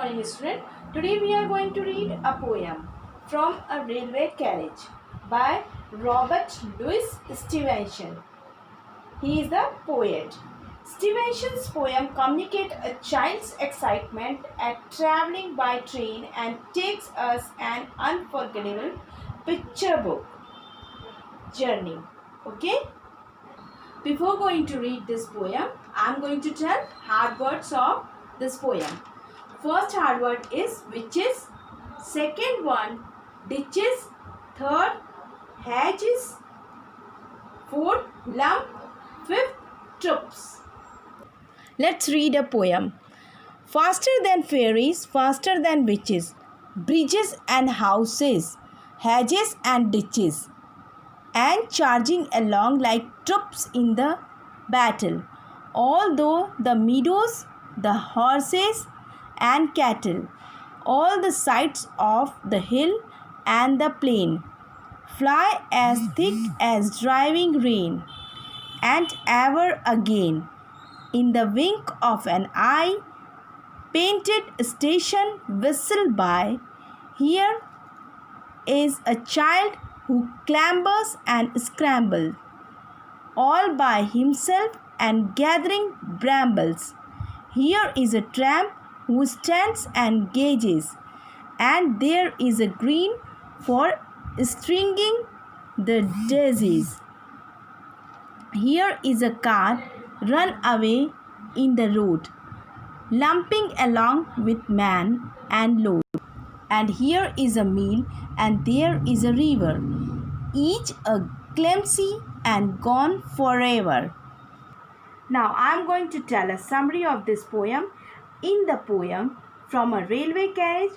morning, student. Today we are going to read a poem from a railway carriage by Robert Louis Stevenson. He is the poet. Stevenson's poem communicates a child's excitement at traveling by train and takes us an unforgettable picture book journey. Okay? Before going to read this poem, I am going to tell hard words of this poem. First hard word is witches. Second one, ditches. Third, hedges. Fourth, lump. Fifth, troops. Let's read a poem. Faster than fairies, faster than witches, bridges and houses, hedges and ditches, and charging along like troops in the battle. Although the meadows, the horses and cattle, all the sides of the hill and the plain, fly as thick as driving rain, and ever again, in the wink of an eye, painted station whistle by. Here is a child who clambers and scrambles, all by himself and gathering brambles. Here is a tramp who stands and gazes, and there is a green for stringing the daisies. Here is a cart run away in the road, lumping along with man and load. And here is a mill, and there is a river, each a clumsy and gone forever. Now I am going to tell a summary of this poem. In the poem, from a railway carriage,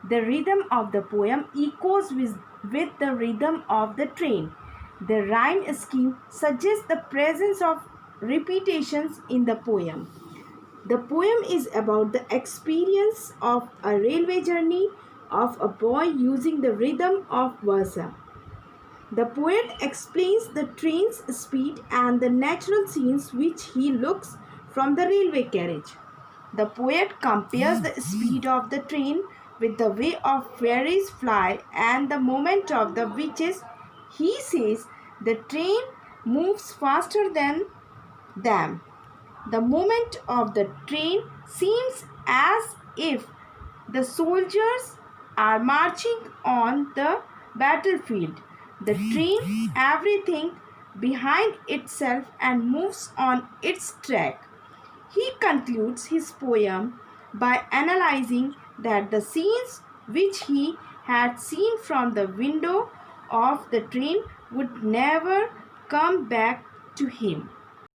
the rhythm of the poem echoes with the rhythm of the train. The rhyme scheme suggests the presence of repetitions in the poem. The poem is about the experience of a railway journey of a boy using the rhythm of versa. The poet explains the train's speed and the natural scenes which he looks from the railway carriage. The poet compares the speed of the train with the way of fairies fly and the movement of the witches. He says the train moves faster than them. The movement of the train seems as if the soldiers are marching on the battlefield. The train everything behind itself and moves on its track. He concludes his poem by analyzing that the scenes which he had seen from the window of the train would never come back to him.